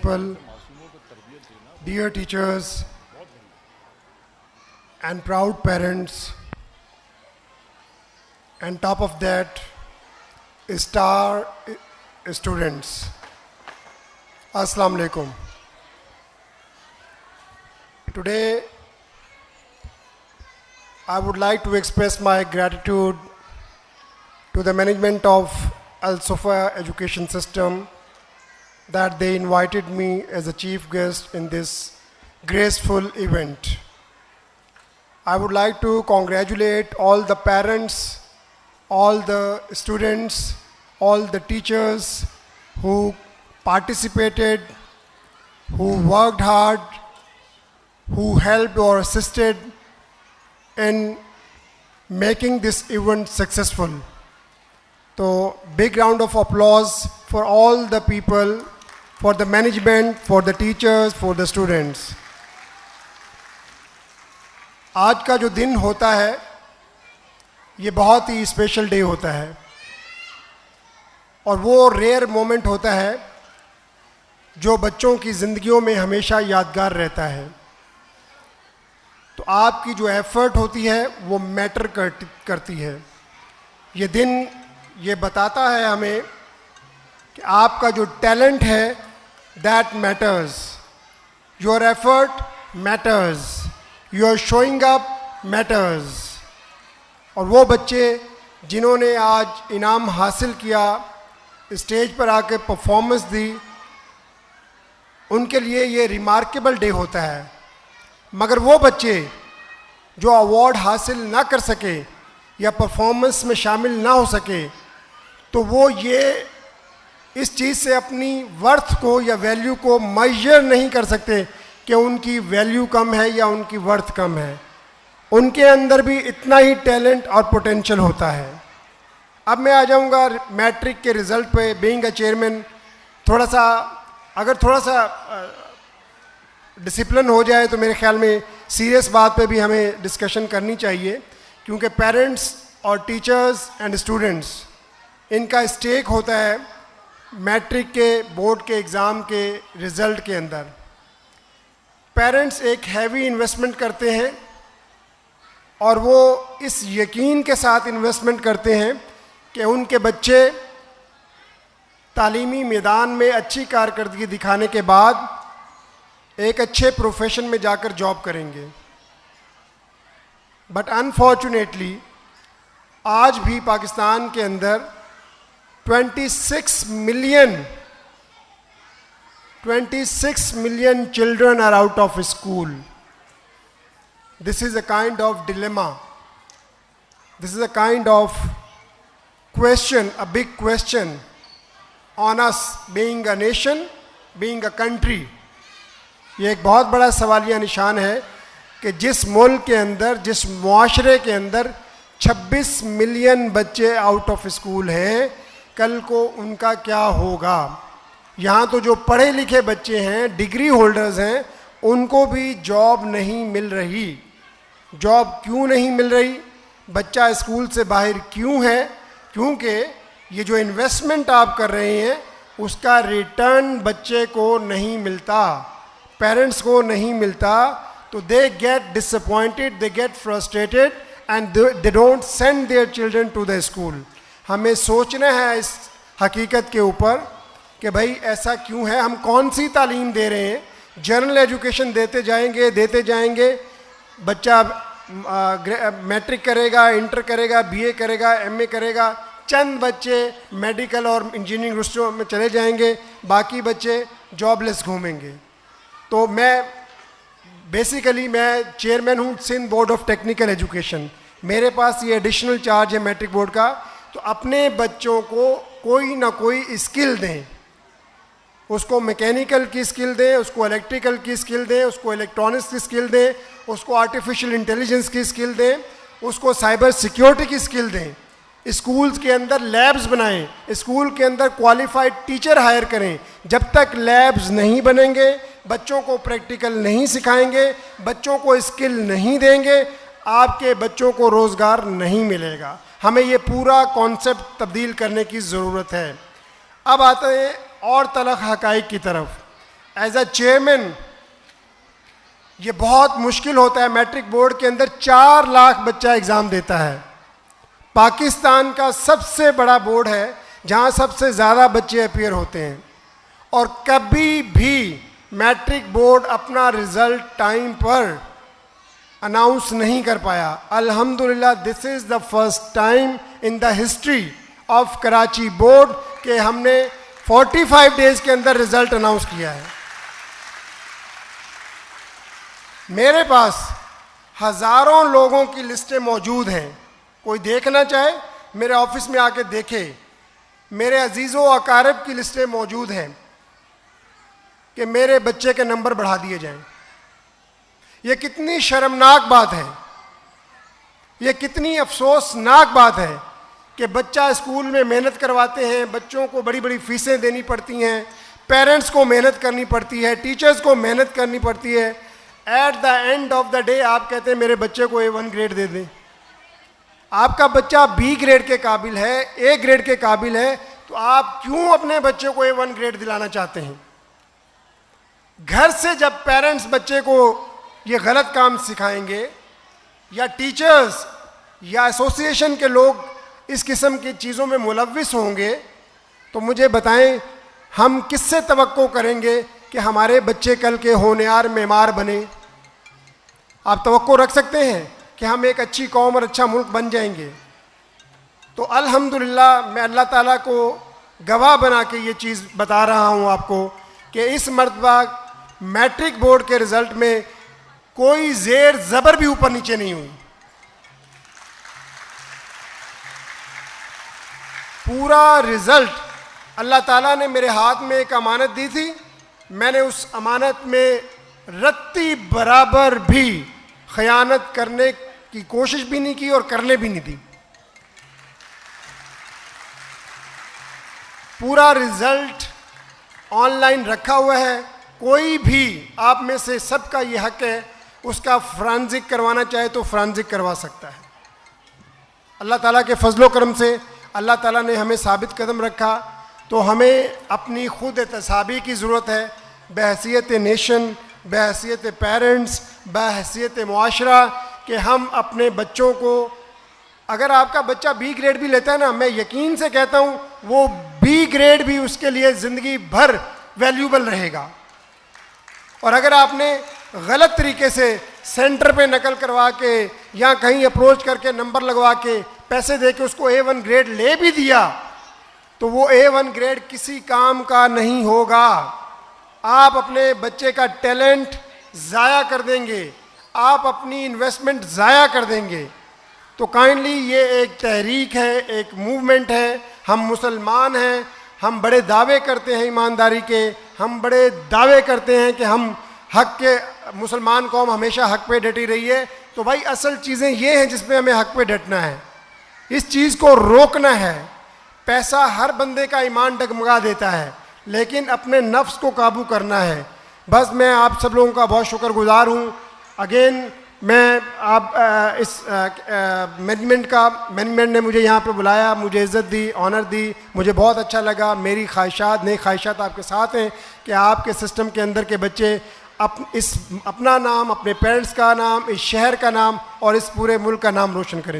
principal, dear teachers, and proud parents, and top of that, star students. Assalamu alaikum. Today, I would like to express my gratitude to the management of Al Sufa Education System that they invited me as a chief guest in this graceful event. I would like to congratulate all the parents, all the students, all the teachers who participated, who worked hard, who helped or assisted in making this event successful. So, big round of applause for all the people, for the management, for the teachers, for the students. आज का जो दिन होता है ये बहुत ही special day होता है और वो रेयर मोमेंट होता है जो बच्चों की ज़िंदगियों में हमेशा यादगार रहता है. तो आपकी जो एफर्ट होती है वो मैटर करती है. ये दिन ये बताता है हमें कि आपका जो टैलेंट है that matters, your effort matters, your showing up matters. और वो बच्चे जिन्होंने आज इनाम हासिल किया, स्टेज पर आके परफॉर्मेंस दी, उनके लिए ये रिमार्केबल डे होता है. मगर वो बच्चे जो अवार्ड हासिल ना कर सके या परफॉर्मेंस में शामिल ना हो सके, तो वो ये इस चीज़ से अपनी वर्थ को या वैल्यू को मेजर नहीं कर सकते कि उनकी वैल्यू कम है या उनकी वर्थ कम है. उनके अंदर भी इतना ही टैलेंट और पोटेंशियल होता है. अब मैं आ जाऊंगा मैट्रिक के रिज़ल्ट पे. बीइंग अ चेयरमैन थोड़ा सा डिसिप्लिन हो जाए तो मेरे ख्याल में सीरियस बात पे भी हमें डिस्कशन करनी चाहिए, क्योंकि पेरेंट्स और टीचर्स एंड स्टूडेंट्स इनका स्टेक होता है मैट्रिक के बोर्ड के एग्ज़ाम के रिज़ल्ट के अंदर. पेरेंट्स एक हैवी इन्वेस्टमेंट करते हैं और वो इस यकीन के साथ इन्वेस्टमेंट करते हैं कि उनके बच्चे तालीमी मैदान में अच्छी कारकर्दगी दिखाने के बाद एक अच्छे प्रोफेशन में जाकर जॉब करेंगे. बट अनफॉर्चुनेटली आज भी पाकिस्तान के अंदर 26 million children are out of school. This is a kind of dilemma. This is a kind of question, a big question on us being a nation, being a country. ये एक बहुत बड़ा सवालिया निशान है कि जिस मुल्क के अंदर, जिस मुआशरे के अंदर 26 मिलियन बच्चे आउट ऑफ स्कूल हैं, कल को उनका क्या होगा. यहाँ तो जो पढ़े लिखे बच्चे हैं, डिग्री होल्डर्स हैं, उनको भी जॉब नहीं मिल रही. जॉब क्यों नहीं मिल रही? बच्चा स्कूल से बाहर क्यों है? क्योंकि ये जो इन्वेस्टमेंट आप कर रहे हैं उसका रिटर्न बच्चे को नहीं मिलता, पेरेंट्स को नहीं मिलता. तो they get disappointed, they get frustrated and they don't send their children to the school. हमें सोचना है इस हकीकत के ऊपर कि भाई ऐसा क्यों है, हम कौन सी तालीम दे रहे हैं. जनरल एजुकेशन देते जाएंगे, बच्चा मैट्रिक करेगा, इंटर करेगा, बीए करेगा, एमए करेगा, चंद बच्चे मेडिकल और इंजीनियरिंग रस्टों में चले जाएंगे, बाकी बच्चे जॉबलेस घूमेंगे. तो मैं चेयरमैन हूँ Sindh board of technical education. मेरे पास ये एडिशनल चार्ज है मैट्रिक बोर्ड का. तो अपने बच्चों को कोई ना कोई स्किल दें, उसको मैकेनिकल की स्किल दें, उसको इलेक्ट्रिकल की स्किल दें, उसको इलेक्ट्रॉनिक्स की स्किल दें, उसको आर्टिफिशियल इंटेलिजेंस की स्किल दें, उसको साइबर सिक्योरिटी की स्किल दें. स्कूल्स के अंदर लैब्स बनाएं, स्कूल के अंदर क्वालिफाइड टीचर हायर करें. जब तक लैब्स नहीं बनेंगे, बच्चों को प्रैक्टिकल नहीं सिखाएंगे, बच्चों को स्किल नहीं देंगे, आपके बच्चों को रोज़गार नहीं मिलेगा. हमें ये पूरा कॉन्सेप्ट तब्दील करने की ज़रूरत है. अब आते हैं और तलख हक़ाइक़ की तरफ. एज अ चेयरमैन ये बहुत मुश्किल होता है। मैट्रिक बोर्ड के अंदर 4 लाख बच्चा एग्ज़ाम देता है। पाकिस्तान का सबसे बड़ा बोर्ड है जहाँ सबसे ज़्यादा बच्चे अपीयर होते हैं, और कभी भी मैट्रिक बोर्ड अपना रिज़ल्ट टाइम पर अनाउंस नहीं कर पाया। अल्हम्दुलिल्लाह this is the first time in the history of Karachi board कि हमने 45 डेज़ के अंदर रिज़ल्ट अनाउंस किया है। मेरे पास हज़ारों लोगों की लिस्टें मौजूद हैं। कोई देखना चाहे मेरे ऑफिस में आके देखे। मेरे अजीज़ों अकारब की लिस्टें मौजूद हैं कि मेरे बच्चे के नंबर बढ़ा दिए जाएं। ये कितनी शर्मनाक बात है, ये कितनी अफसोसनाक बात है कि बच्चा स्कूल में मेहनत करवाते हैं, बच्चों को बड़ी बड़ी फीसें देनी पड़ती हैं, पेरेंट्स को मेहनत करनी पड़ती है, टीचर्स को मेहनत करनी पड़ती है। At the end of the day आप कहते हैं मेरे बच्चे को A1 ग्रेड दे दें। आपका बच्चा B ग्रेड के काबिल है, A ग्रेड के काबिल है, तो आप क्यों अपने बच्चे को A1 ग्रेड दिलाना चाहते हैं? घर से जब पेरेंट्स बच्चे को ये गलत काम सिखाएंगे, या टीचर्स या एसोसिएशन के लोग इस किस्म की चीज़ों में मुलव्विस होंगे, तो मुझे बताएं हम किससे तवक्को करेंगे कि हमारे बच्चे कल के होनहार मेमार बने? आप तवक्को रख सकते हैं कि हम एक अच्छी कौम और अच्छा मुल्क बन जाएंगे? तो अल्हम्दुलिल्लाह मैं अल्लाह ताला को गवाह बना के ये चीज़ बता रहा हूँ आपको कि इस मरतबा मैट्रिक बोर्ड के रिज़ल्ट में कोई ज़ेर ज़बर भी ऊपर नीचे नहीं हुई। पूरा रिज़ल्ट अल्लाह ताला ने मेरे हाथ में एक अमानत दी थी, मैंने उस अमानत में रत्ती बराबर भी खयानत करने की कोशिश भी नहीं की और करने भी नहीं दी। पूरा रिज़ल्ट ऑनलाइन रखा हुआ है, कोई भी आप में से सबका ये हक है, उसका फ्रांजिक करवाना चाहे तो फ्रांजिक करवा सकता है। अल्लाह ताला के फजलो करम से अल्लाह ताला ने हमें साबित कदम रखा, तो हमें अपनी खुद तसाबी की ज़रूरत है, बहैसियत नेशन, बहैसियत पेरेंट्स, बहैसियत मुआशरा, कि हम अपने बच्चों को, अगर आपका बच्चा B ग्रेड भी लेता है ना, मैं यकीन से कहता हूँ वो B ग्रेड भी उसके लिए ज़िंदगी भर वैल्यूबल रहेगा। और अगर आपने गलत तरीके से सेंटर पे नकल करवा के या कहीं अप्रोच करके नंबर लगवा के पैसे दे के उसको A1 ग्रेड ले भी दिया, तो वो A1 ग्रेड किसी काम का नहीं होगा। आप अपने बच्चे का टैलेंट ज़ाया कर देंगे, आप अपनी इन्वेस्टमेंट ज़ाया कर देंगे। तो काइंडली ये एक तहरीक है, एक मूवमेंट है। हम मुसलमान हैं, हम बड़े दावे करते हैं ईमानदारी के, हम बड़े दावे करते हैं कि हम हक के, मुसलमान कौम हमेशा हक पे डटी रही है। तो भाई असल चीज़ें ये हैं जिसमें हमें हक पे डटना है, इस चीज़ को रोकना है। पैसा हर बंदे का ईमान डगमगा देता है, लेकिन अपने नफ्स को काबू करना है। बस मैं आप सब लोगों का बहुत शुक्रगुजार हूँ। अगेन मैं आप इस मैनेजमेंट ने मुझे यहाँ पे बुलाया, मुझे इज़्ज़त दी, ऑनर दी, मुझे बहुत अच्छा लगा। मेरी ख्वाहिशात, नई ख्वाहिशात आपके साथ हैं कि आपके सिस्टम के अंदर के बच्चे अपना नाम, अपने पेरेंट्स का नाम, इस शहर का नाम और इस पूरे मुल्क का नाम रोशन करें।